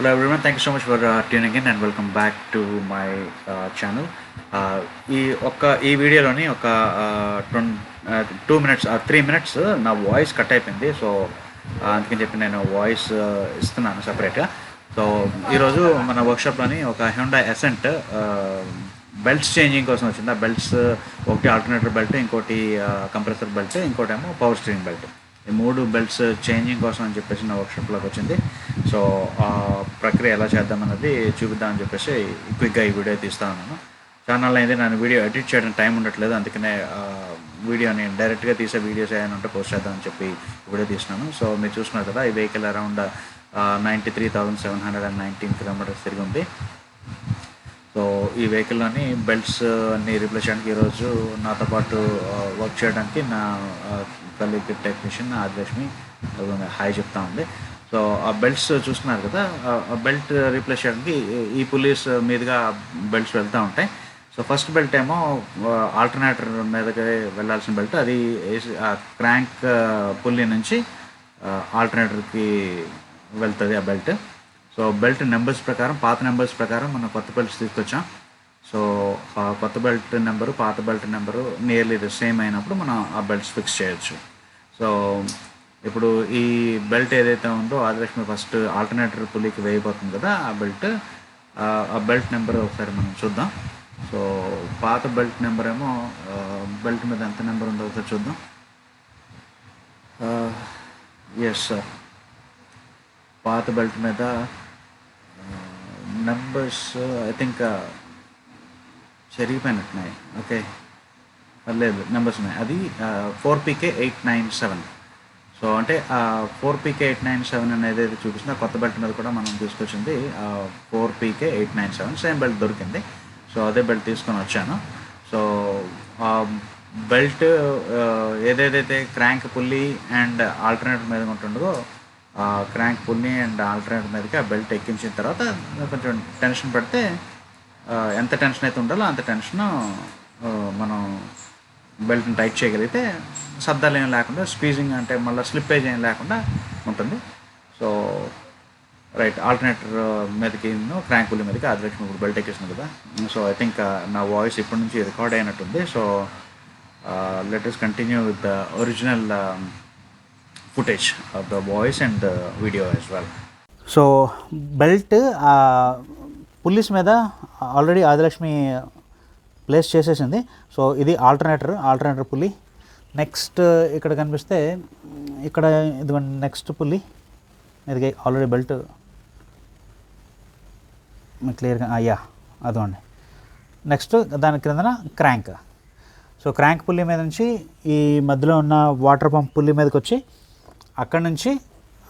Hello everyone, thank you so much for tuning in and welcome back to my channel. ఈ వీడియోలోని ఒక 2 minutes 3 minutes నా voice cut అయిపోయింది. So అందుకని చెప్పి నేను వాయిస్ ఇస్తున్నాను సపరేట్గా. సో ఈరోజు మన వర్క్షాప్లోని ఒక హ్యుండాయ్ అసెంట్ బెల్ట్స్ చేంజింగ్ కోసం వచ్చింది. ఆ బెల్ట్స్ ఒకటి ఆల్టర్నేటర్ బెల్ట్, ఇంకోటి కంప్రెసర్ బెల్ట్, ఇంకోటి ఏమో పవర్ స్టీరింగ్ బెల్ట్. ఈ 3 బెల్ట్స్ చేంజింగ్ కోసం అని చెప్పేసి నా వర్క్షాప్లోకి వచ్చింది. సో ఆ ప్రక్రియ ఎలా చేద్దామన్నది చూపిద్దామని చెప్పేసి క్విక్గా ఈ వీడియో తీస్తా ఉన్నాను. ఛానల్ అయితే నేను వీడియో ఎడిట్ చేయడం టైం ఉండట్లేదు, అందుకనే వీడియోని డైరెక్ట్గా తీసే వీడియోస్ ఏమైనా ఉంటే పోస్ట్ చేద్దామని చెప్పి వీడియో తీసినాను. సో మీరు చూస్తున్నారు కదా, ఈ వెహికల్ అరౌండ్ 93,719 కిలోమీటర్స్ తిరిగి ఉంది. సో ఈ వెహికల్లోని బెల్ట్స్ అన్నీ రీప్లేస్ చేయడానికి ఈరోజు నాతో పాటు వర్క్ చేయడానికి నా కలీగ్ టెక్నీషియన్ ఆదిలక్ష్మి హాయ్ చెప్తా ఉంది. సో ఆ బెల్ట్స్ చూస్తున్నారు కదా, ఆ బెల్ట్ రీప్లేస్ చేయడానికి ఈ పుల్లీస్ మీదుగా బెల్ట్స్ వెళ్తూ ఉంటాయి. సో ఫస్ట్ బెల్ట్ ఏమో ఆల్టర్నేటర్ మీదకి వెళ్ళాల్సిన బెల్ట్, అది ఆ క్రాంక్ పుల్లీ నుంచి ఆల్టర్నేటర్కి వెళ్తుంది ఆ బెల్ట్. సో బెల్ట్ నెంబర్స్ ప్రకారం, పాత నెంబర్స్ ప్రకారం మనం కొత్త బెల్ట్స్ తీసుకొచ్చాం. సో ఆ కొత్త బెల్ట్ నెంబరు పాత belt number nearly the same అయినప్పుడు మనం ఆ బెల్ట్స్ ఫిక్స్ చేయొచ్చు. సో ఇప్పుడు ఈ బెల్ట్ ఏదైతే ఉందో ఆదిలక్ష్మి ఫస్ట్ ఆల్టర్నేటర్ పుల్లీకి వేయబోతుంది కదా, ఆ బెల్ట్ నెంబర్ ఒకసారి మనం చూద్దాం. సో పాత బెల్ట్ నెంబర్ ఏమో బెల్ట్ మీద ఎంత నెంబర్ ఉందో ఒకసారి చూద్దాం. ఎస్ సార్, పాత బెల్ట్ మీద నెంబర్స్ ఐ థింక్ చెరిగిపోయినట్టున్నాయి. ఓకే, లేదు, నెంబర్స్ ఉన్నాయి. అది 4PK897. సో అంటే 4PK897 అనేది చూపిస్తుంది. ఆ కొత్త బెల్ట్ మీద కూడా మనం తీసుకొచ్చింది 4PK897, సేమ్ బెల్ట్ దొరికింది. సో అదే బెల్ట్ తీసుకొని వచ్చాను. సో ఆ బెల్ట్ ఏదేదైతే క్రాంక్ పుల్లీ అండ్ ఆల్టర్నేటర్ మీద ఉంటుండో, ఆ క్రాంక్ పుల్లీ అండ్ ఆల్టర్నేటర్ మీదకి ఆ బెల్ట్ ఎక్కించిన తర్వాత కొంచెం టెన్షన్ పెడితే, ఎంత టెన్షన్ అయితే ఉండాలో అంత టెన్షన్ మనం బెల్ట్ని టైట్ చేయగలిగితే శబ్దాలు ఏం లేకుండా, స్క్వీజింగ్ అంటే మళ్ళీ స్లిప్పేజ్ ఏం లేకుండా ఉంటుంది. సో రైట్, ఆల్టర్నేటర్ మీదకి క్రాంక్ పుల్లీ మీదకి ఆదిలక్ష్మి ఇప్పుడు బెల్ట్ ఎక్కిస్తుంది కదా. సో ఐ థింక్ నా వాయిస్ ఇప్పటి నుంచి రికార్డ్ అయినట్టుంది. So let us continue with the original footage of the voice and the video as well. So belt pulleys మీద ఆల్రెడీ ఆదిలక్ష్మి ప్లేస్ చేసేసింది. సో ఇది ఆల్టర్నేటర్ పుల్లీ. నెక్స్ట్ ఇక్కడ కనిపిస్తే ఇక్కడ ఇదిగోండి నెక్స్ట్ పుల్లీ, ఇది ఆల్రెడీ బెల్ట్ క్లియర్గా అదిగోండి. నెక్స్ట్ దాని క్రిందన క్రాంక్. సో క్రాంక్ పుల్లీ మీద నుంచి ఈ మధ్యలో ఉన్న వాటర్ పంప్ పుల్లీ మీదకి వచ్చి అక్కడి నుంచి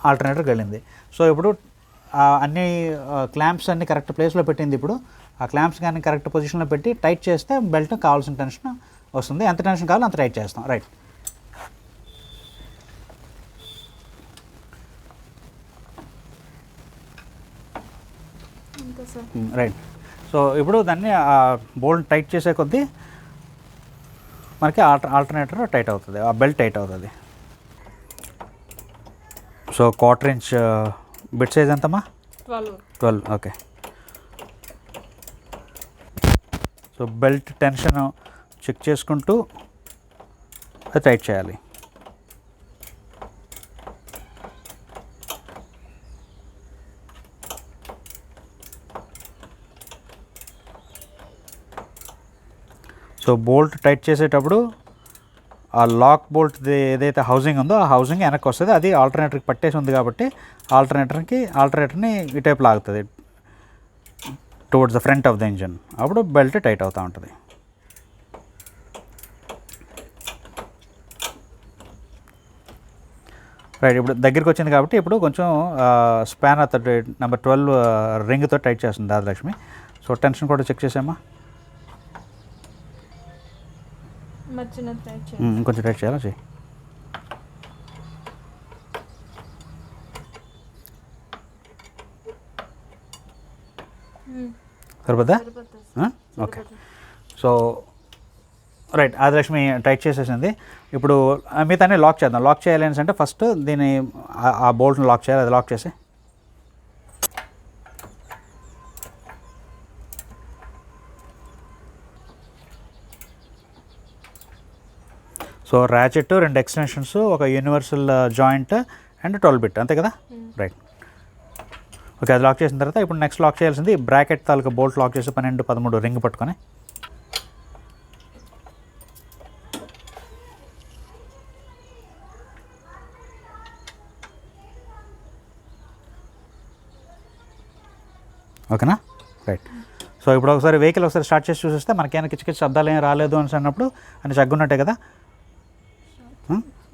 ఆల్టర్నేటర్కి వెళ్ళింది. సో ఇప్పుడు అన్ని క్లాంప్స్ అన్ని కరెక్ట్ ప్లేస్లో పెట్టింది. ఇప్పుడు ఆ క్లాంప్స్ కానీ కరెక్ట్ పొజిషన్లో పెట్టి టైట్ చేస్తే బెల్ట్ కావాల్సిన టెన్షన్ వస్తుంది. ఎంత టెన్షన్ కావాలో అంత టైట్ చేస్తాం. Right, right. సో ఇప్పుడు దాన్ని బోల్ట్ టైట్ చేసే కొద్దీ మనకి ఆల్టర్నేటర్ టైట్ అవుతుంది, ఆ బెల్ట్ టైట్ అవుతుంది. సో 1/4 ఇంచ్ బిట్ సైజ్ ఎంతమ్మా? 12. Okay. So belt tension check చేసుకుంటూ అది టైట్ చేయాలి. సో బోల్ట్ టైట్ చేసేటప్పుడు ఆ లాక్ బోల్ట్ ఏదైతే హౌసింగ్ ఉందో ఆ హౌసింగ్ వెనక్కి వస్తుంది. అది ఆల్టర్నేటర్కి పట్టేసి ఉంది కాబట్టి ఆల్టర్నేటర్ని ఇటైపు లాగుతుంది towards the front of the engine. అప్పుడు బెల్ట్ టైట్ అవుతూ ఉంటుంది. రైట్, ఇప్పుడు దగ్గరికి వచ్చింది కాబట్టి ఇప్పుడు కొంచెం స్పాన్ అవుతుంది. నెంబర్ 12 రింగ్తో టైట్ చేస్తుంది ఆదిలక్ష్మి. సో టెన్షన్ కూడా చెక్ చేసామా? కొంచెం టైట్ చేయాలా? చెయ్యి. సరిపోద్దా? Okay. So right, Adilakshmi tight చేసేసింది. ఇప్పుడు మిగతానే లాక్ చేద్దాం. లాక్ చేయాలి అంటే ఫస్ట్ దీన్ని ఆ బోల్ట్ని లాక్ చేయాలి. అది లాక్ చేసి సో ర్యాచెట్, 2 ఎక్స్టెన్షన్స్, ఒక యూనివర్సల్ జాయింట్ అండ్ 12 బిట్, అంతే కదా? రైట్. ఓకే, అది లాక్ చేసిన తర్వాత ఇప్పుడు నెక్స్ట్ లాక్ చేయాల్సింది బ్రాకెట్ తాలూకా బోల్ట్ లాక్ చేసి 12, 13 రింగ్ పట్టుకొని. ఓకేనా? రైట్. సో ఇప్పుడు ఒకసారి వెహికల్ ఒకసారి స్టార్ట్ చేసి చూసేస్తే మనకేమైనా కిచకిచ శబ్దాలు ఏం రాలేదు అని అన్నప్పుడు అని చగ్గున్నట్టే కదా.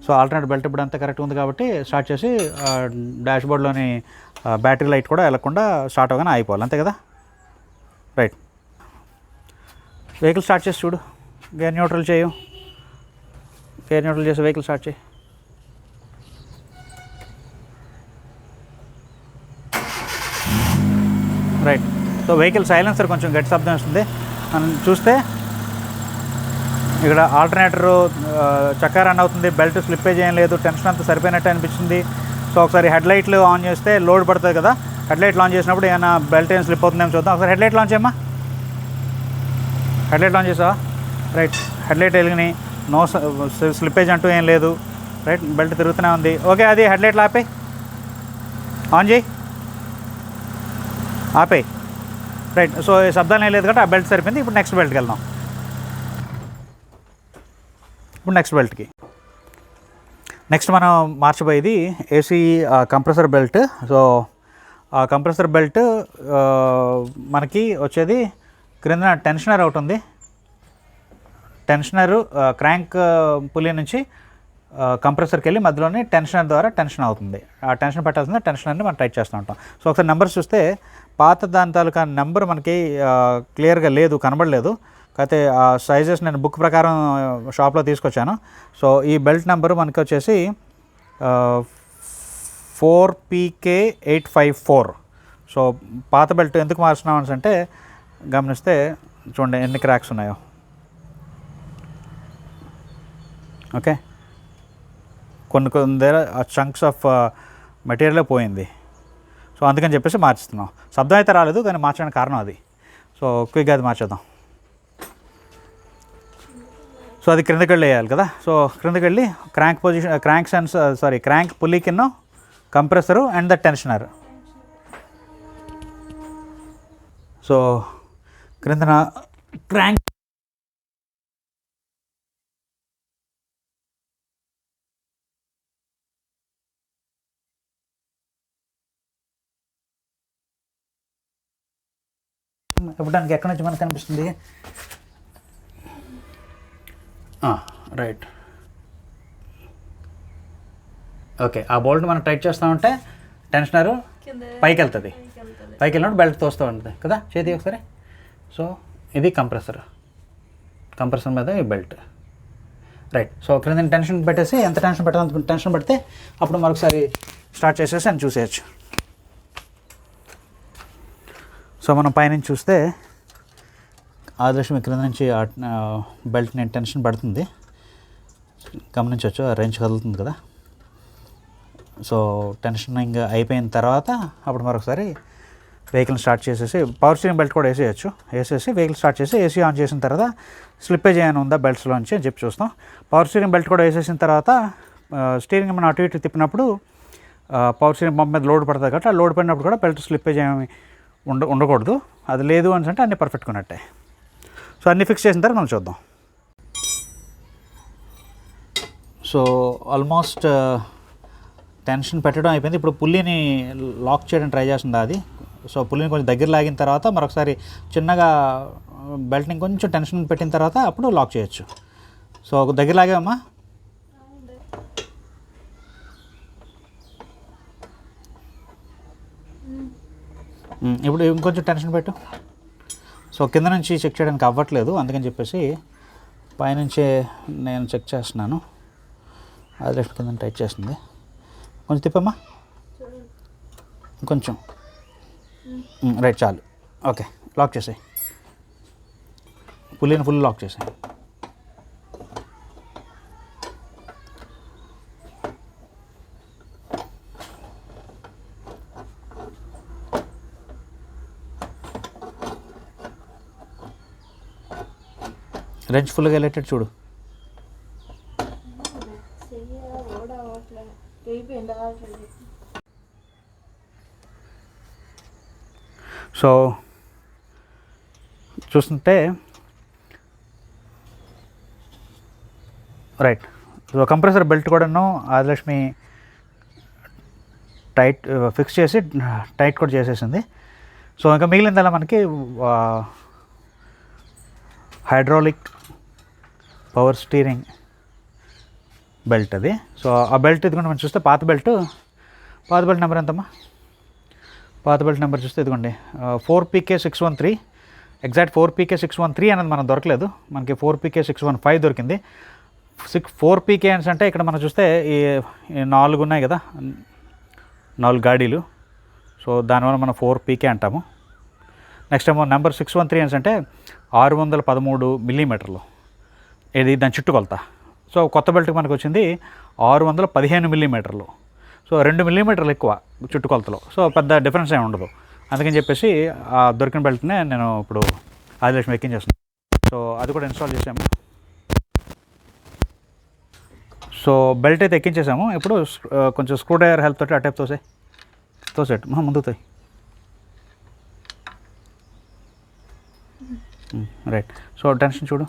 సో ఆల్టర్నేట్ బెల్ట్ ఇప్పుడు అంతా కరెక్ట్ ఉంది కాబట్టి స్టార్ట్ చేసి డాష్బోర్డ్లోని బ్యాటరీ లైట్ కూడా వెళ్ళకుండా స్టార్ట్ అవగానే అయిపోవాలి, అంతే కదా? రైట్. వెహికల్ స్టార్ట్ చేసి చూడు, గేర్ న్యూట్రల్ చేయు, గేర్ న్యూట్రల్ చేసి వెహికల్ స్టార్ట్ చేయి. రైట్. సో వెహికల్ సైలెన్సర్ కొంచెం గట్టి శబ్దం వస్తుంది. మనం చూస్తే ఇక్కడ ఆల్టర్నేటర్ చక్కా రన్ అవుతుంది, బెల్ట్ స్లిప్పేజ్ ఏం లేదు, టెన్షన్ అంతా సరిపోయినట్టు అనిపించింది. సో ఒకసారి హెడ్ లైట్లు ఆన్ చేస్తే లోడ్ పడుతుంది కదా, హెడ్ లైట్లు ఆన్ చేసినప్పుడు ఏమైనా బెల్ట్ ఏం స్లిప్ అవుతుందేమో చూద్దాం. ఒకసారి హెడ్ లైట్లు ఆన్ చేయమ్మా. హెడ్ లైట్లు ఆన్ చేసావా? రైట్. హెడ్ లైట్ వెలిగినాయి, నో స్లిప్పేజ్ అంటూ ఏం లేదు. రైట్, బెల్ట్ తిరుగుతూనే ఉంది. ఓకే, అది హెడ్ లైట్లు ఆపే, ఆన్ చేయి, ఆపే. రైట్. సో శబ్దాలు ఏం లేదు కాబట్టి ఆ బెల్ట్ సరిపోయింది. ఇప్పుడు నెక్స్ట్ బెల్ట్కి వెళ్దాం. ఇప్పుడు నెక్స్ట్ బెల్ట్కి నెక్స్ట్ మనం మార్చబోయేది ఏసీ కంప్రెసర్ బెల్ట్. సో ఆ కంప్రెసర్ బెల్ట్ మనకి వచ్చేది క్రింద టెన్షనర్ ఒకటి ఉంది. టెన్షనరు క్రాంక్ పులి నుంచి కంప్రెసర్కి వెళ్ళి మధ్యలోనే టెన్షనర్ ద్వారా టెన్షన్ అవుతుంది. ఆ టెన్షన్ పెట్టాల్సిందే, టెన్షనర్ని మనం టైట్ చేస్తూ ఉంటాం. సో ఒకసారి నెంబర్స్ చూస్తే పాత దాని తాలూకా నెంబర్ మనకి క్లియర్గా లేదు, కనబడలేదు. కాకపోతే ఆ సైజెస్ నేను బుక్ ప్రకారం షాప్లో తీసుకొచ్చాను. సో ఈ బెల్ట్ నెంబరు మనకి వచ్చేసి 4PK854. సో పాత బెల్ట్ ఎందుకు మార్చున్నాం అంటే గమనిస్తే చూడండి ఎన్ని క్రాక్స్ ఉన్నాయో. ఓకే, కొన్ని దగ్గర చంక్స్ ఆఫ్ మెటీరియలే పోయింది. సో అందుకని చెప్పేసి మార్చుతున్నాం. శబ్దం అయితే రాలేదు, కానీ మార్చడానికి కారణం అది. సో క్విక్గా అది మార్చేద్దాం. సో అది క్రిందకి వెళ్ళి వేయాలి కదా. సో క్రిందకి వెళ్ళి క్రాంక్ పొజిషన్, క్రాంక్ పుల్లీ కింద compressor and the tensioner. So క్రిందన క్రాంక్ ఇవ్వడానికి ఎక్కడి నుంచి మనకు కనిపిస్తుంది? రైట్. ఓకే, ఆ బోల్ట్ మనం టైట్ చేస్తామంటే టెన్షనరు పైకి వెళ్తుంది, పైకి వెళ్ళినప్పుడు బెల్ట్ తోస్తూ ఉంటుంది కదా. చేతి ఒకసారి. సో ఇది కంప్రెసర్ మీద ఈ బెల్ట్. రైట్. సో క్రింద టెన్షన్ పెట్టేసి ఎంత టెన్షన్ పెట్టాలి అంత టెన్షన్ పెడితే అప్పుడు మరొకసారి స్టార్ట్ చేసేసి అని చూసేయచ్చు. సో మనం పైనుంచి చూస్తే ఆదర్శం క్రింద నుంచి బెల్ట్ని టెన్షన్ పడుతుంది, గమనించవచ్చు. ఆ రేంజ్ కదులుతుంది కదా. సో టెన్షనింగ్ అయిపోయిన తర్వాత అప్పుడు మరొకసారి వెహికల్ని స్టార్ట్ చేసేసి పవర్ స్టీరింగ్ బెల్ట్ కూడా వేసేసి వెహికల్ స్టార్ట్ చేసి ఏసీ ఆన్ చేసిన తర్వాత స్లిప్పేజ్ ఏమైనా ఉందా బెల్ట్స్లోంచి అని చెప్పి చూస్తాం. పవర్ స్టీరింగ్ బెల్ట్ కూడా వేసేసిన తర్వాత స్టీరింగ్ మనం అటు ఇటు తిప్పినప్పుడు పవర్ స్టీరింగ్ పంప్ మీద లోడ్ పడుతుంది కాబట్టి ఆ లోడ్ పడినప్పుడు కూడా బెల్ట్ స్లిప్పేజ్ ఏమి ఉండకూడదు. అది లేదు అని అంటే అన్నీ పర్ఫెక్ట్గా ఉన్నట్టే. సో అన్నీ ఫిక్స్ చేసిన తర్వాత మనం చూద్దాం. సో ఆల్మోస్ట్ టెన్షన్ పెట్టడం అయిపోయింది. ఇప్పుడు పుల్లిని లాక్ చేయడం ట్రై చేస్తుంది అది. సో పుల్లిని కొంచెం దగ్గర లాగిన తర్వాత మరొకసారి చిన్నగా బెల్ట్ని కొంచెం టెన్షన్ పెట్టిన తర్వాత అప్పుడు లాక్ చేయొచ్చు. సో దగ్గర లాగామమ్మా. ఇప్పుడు ఇంకొంచెం టెన్షన్ పెట్టు. సో కింద నుంచి చెక్ చేయడానికి అవ్వట్లేదు, అందుకని చెప్పేసి పైనుంచే నేను చెక్ చేస్తున్నాను. అది లెఫ్ట్ కింద టైట్ చేస్తుంది. కొంచెం తిప్పమ్మా, కొంచెం. రైట్, చాలు. ఓకే, లాక్ చేసాయి. పుల్లిని ఫుల్ లాక్ చేసాయి. రెంచ్ ఫుల్గా వెళ్ళేటట్టు చూడు. సో చూస్తుంటే రైట్. సో కంప్రెసర్ బెల్ట్ కూడాను ఆదిలక్ష్మి టైట్ ఫిక్స్ చేసి టైట్ కూడా చేసేసింది. సో ఇంకా మిగిలిందల్లా మనకి హైడ్రాలిక్ పవర్ స్టీరింగ్ బెల్ట్ అది. సో ఆ బెల్ట్ ఇదిగోండి మనం చూస్తే పాత బెల్ట్ నెంబర్ ఎంతమ్మా? పాత బెల్ట్ నెంబర్ చూస్తే ఇదిగోండి 4PK613, ఎగ్జాక్ట్ 4PK613 అనేది మనకు దొరకలేదు, మనకి 4PK615 దొరికింది. 4PK అంటే ఇక్కడ మనం చూస్తే ఈ 4 ఉన్నాయి కదా, 4 గాడీలు. సో దానివల్ల మనం 4PK అంటాము. నెక్స్ట్ ఏమో నెంబర్ 613 అంటే 613 మిల్లీమీటర్లు, ఇది దాని చుట్టుకొలత. సో కొత్త బెల్ట్కి మనకు వచ్చింది 615 మిల్లీమీటర్లు. సో 2 మిల్లీమీటర్లు ఎక్కువ చుట్టుకొలతలో. సో పెద్ద డిఫరెన్స్ ఏమి ఉండదు. అందుకని చెప్పేసి ఆ దొరికిన బెల్ట్నే నేను ఇప్పుడు ఆదిలక్ష్మి ఎక్కించేస్తున్నాను. సో అది కూడా ఇన్స్టాల్ చేసాము. సో బెల్ట్ అయితే ఎక్కించేసాము. ఇప్పుడు కొంచెం స్క్రూ డ్రైవర్ హెల్ప్ తోటి అటైప్ తోసేట్ ముందు తోయి. రైట్. సో టెన్షన్ చూడు.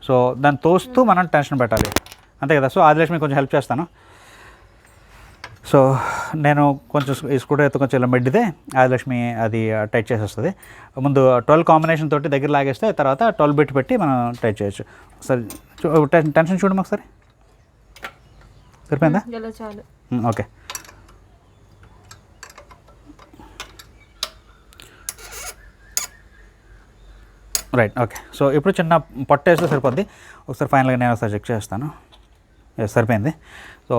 సో దాన్ని తోస్తూ మనం టెన్షన్ పెట్టాలి, అంతే కదా. సో ఆదిలక్ష్మి కొంచెం హెల్ప్ చేస్తాను. సో నేను కొంచెం ఈ స్క్రూ డ్రైవర్తో కొంచెం ఇలా మెడ్డితే ఆదిలక్ష్మి అది టైట్ చేసేస్తుంది. ముందు 12 కాంబినేషన్ తోటి దగ్గర లాగేస్తే తర్వాత 12 బిట్ పెట్టి మనం టైట్ చేయొచ్చు. ఒకసారి టెన్షన్ చూడము ఒకసారి. సరిపోయిందా? ఓకే. రైట్. ఓకే. సో ఇప్పుడు చిన్న పట్టు వేస్తే సరిపోద్ది. ఒకసారి ఫైనల్గా నేను ఒకసారి చెక్ చేస్తాను. సరిపోయింది. సో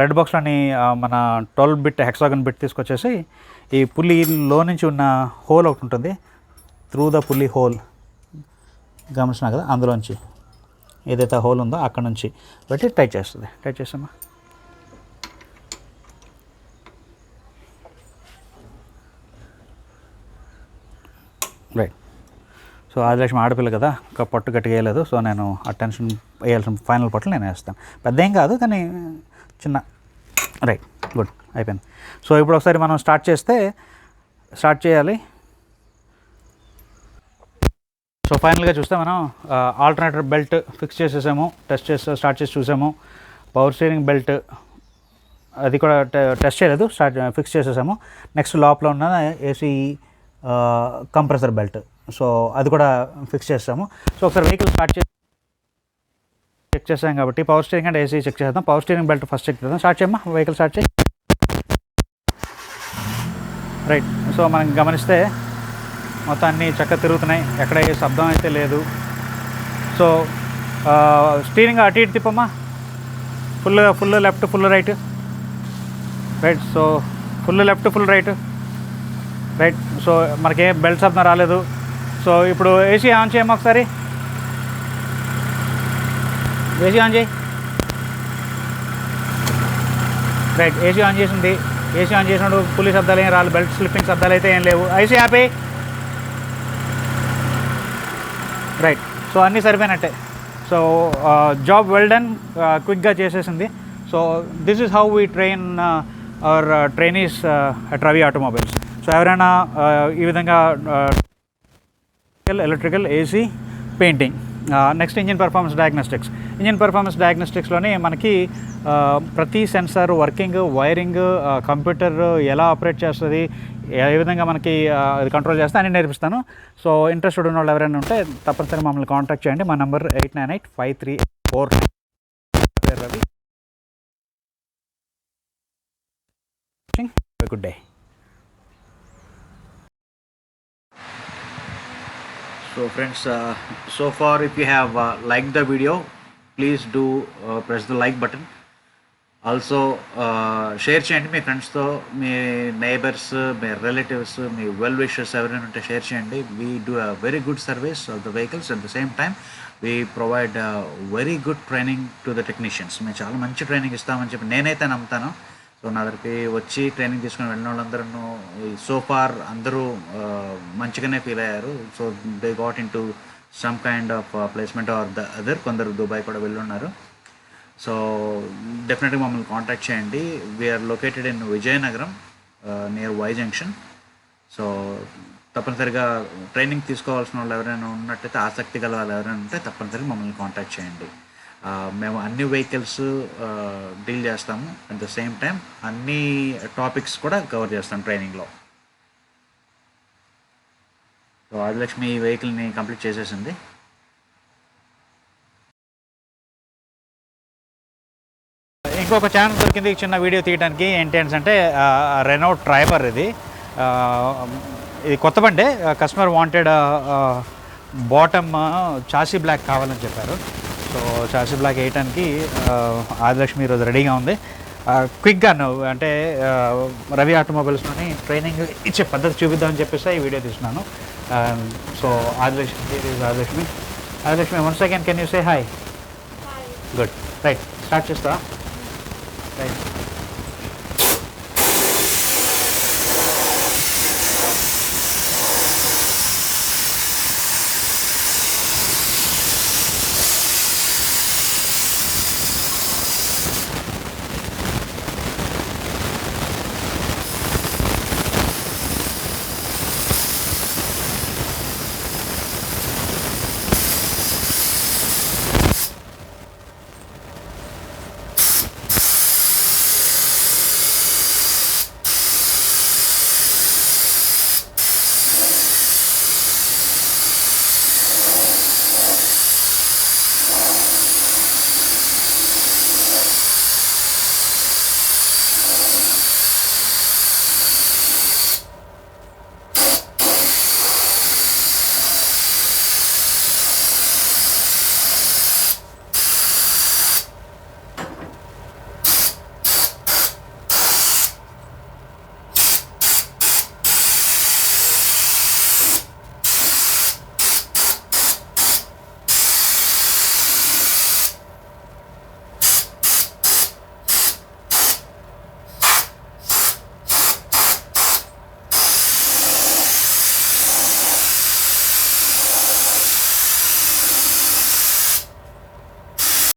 రెడ్ బాక్స్లోని మన 12 బిట్ హెక్సాగన్ బిట్ తీసుకొచ్చేసి ఈ పుల్లిలో నుంచి ఉన్న హోల్ ఒకటి ఉంటుంది, త్రూ ద పుల్లి హోల్ గమనించినా కదా, అందులోంచి ఏదైతే హోల్ ఉందో అక్కడ నుంచి పెట్టి టైట్ చేస్తుంది. టైట్ చేసామా? రైట్. సో ఆదిలక్ష్మి ఆడపిల్ల కదా, ఇంకా పట్టు గట్టిగా వేయలేదు. సో నేను ఆ టెన్షన్ వేయాల్సిన ఫైనల్ పట్టులు నేను వేస్తాను. పెద్ద ఏం కాదు కానీ చిన్న. రైట్, గుడ్, అయిపోయింది. సో ఇప్పుడు ఒకసారి మనం స్టార్ట్ చేయాలి. సో ఫైనల్గా చూస్తే మనం ఆల్టర్నేటర్ బెల్ట్ ఫిక్స్ చేసేసాము, స్టార్ట్ చేసి చూసాము. పవర్ స్టీరింగ్ బెల్ట్ అది కూడా టెస్ట్ చేయలేదు, ఫిక్స్ చేసేసాము. నెక్స్ట్ లోపల ఉన్న ఏసీ కంప్రెసర్ బెల్ట్, సో అది కూడా ఫిక్స్ చేస్తాము. సో ఒకసారి వెహికల్ చెక్ చేసాం కాబట్టి power steering and AC check చేద్దాం. Power steering belt first check చేద్దాం. స్టార్ట్ చేయమ్మా, వెహికల్ స్టార్ట్ చేయి. రైట్. సో మనం గమనిస్తే మొత్తం అన్నీ చక్కగా తిరుగుతున్నాయి, ఎక్కడ ఏ శబ్దం అయితే లేదు. సో స్టీరింగ్ అటు ఇటు తిప్పమ్మా, full left, full right. Right. So full left, full right. Right. So మనకేం బెల్ట్ శబ్దం రాలేదు. సో ఇప్పుడు ఏసీ ఆన్ చేయమ్మా ఒకసారి. ఏసీ ఆన్ చేయి. రైట్. ఏసీ ఆన్ చేసింది. ఏసీ ఆన్ చేసినప్పుడు పులి శబ్దాలు ఏం రాలేదు, బెల్ట్ స్లిప్పింగ్ శబ్దాలు అయితే ఏం లేవు. ఏసీ ఆపే. రైట్. సో అన్నీ సరిపోయినట్టే. సో జాబ్ వెల్ డన్, క్విక్గా చేసేసింది. So this is how we train our trainees at Ravi automobiles. So ఎవరైనా ఈ విధంగా electrical, AC, painting. Next engine performance diagnostics. Engine performance డయాగ్నోస్టిక్స్లోని మనకి ప్రతి సెన్సార్ వర్కింగ్, వైరింగ్, కంప్యూటర్ ఎలా ఆపరేట్ చేస్తుంది, ఏ విధంగా మనకి అది కంట్రోల్ చేస్తే అని నేర్పిస్తాను. సో ఇంట్రెస్టెడ్ ఉన్న వాళ్ళు ఎవరైనా ఉంటే తప్పనిసరిగా మమ్మల్ని కాంటాక్ట్ చేయండి. మా number 898534. Ravi. Good day. So friends, so far if you have liked the video, please do press the like button. Also share చేయండి మీ ఫ్రెండ్స్తో, మీ నైబర్స్, మీ రిలేటివ్స్, మీ వెల్ విషర్స్ ఎవరైనా ఉంటే షేర్ చేయండి. We do a very good service of the vehicles. At the same time we provide very good training to the technicians. మేము చాలా మంచి training ఇస్తామని చెప్పి నేనైతే నమ్ముతాను. సో నా దగ్గరికి వచ్చి ట్రైనింగ్ తీసుకుని వెళ్ళిన వాళ్ళందరూ సో ఫార్ అందరూ మంచిగానే ఫీల్ అయ్యారు. So they got into some kind of placement or the other. కొందరు దుబాయ్ కూడా వెళ్ళున్నారు. సో డెఫినెట్గా మమ్మల్ని కాంటాక్ట్ చేయండి. We are located in Vizianagaram near Y junction. So తప్పనిసరిగా ట్రైనింగ్ తీసుకోవాల్సిన వాళ్ళు ఎవరైనా ఉన్నట్టయితే, ఆసక్తి గల వాళ్ళు ఎవరైనా ఉంటే తప్పనిసరిగా మమ్మల్ని కాంటాక్ట్ చేయండి. మేము అన్ని వెహికల్స్ డీల్ చేస్తాము. అట్ ద సేమ్ టైం అన్ని టాపిక్స్ కూడా కవర్ చేస్తాం ట్రైనింగ్లో. సో ఆదిలక్ష్మి ఈ వెహికల్ని కంప్లీట్ చేసేసింది. ఇంకొక ఛానల్ దొరికింది చిన్న వీడియో తీయడానికి. ఏంటి అంటే రెనో ట్రైబర్ ఇది కొత్త బండే. Customer wanted bottom chassis black కావాలని చెప్పారు. సో చాసీ బ్లాక్ వేయటానికి ఆదిలక్ష్మి ఈరోజు రెడీగా ఉంది. క్విక్గా అంటే రవి ఆటోమొబైల్స్లోని ట్రైనింగ్ ఇచ్చే పద్ధతి చూపిద్దామని చెప్పేసి ఈ వీడియో తీస్తున్నాను. So Adilakshmi once again can you say hi? Good, right, start చేస్తా.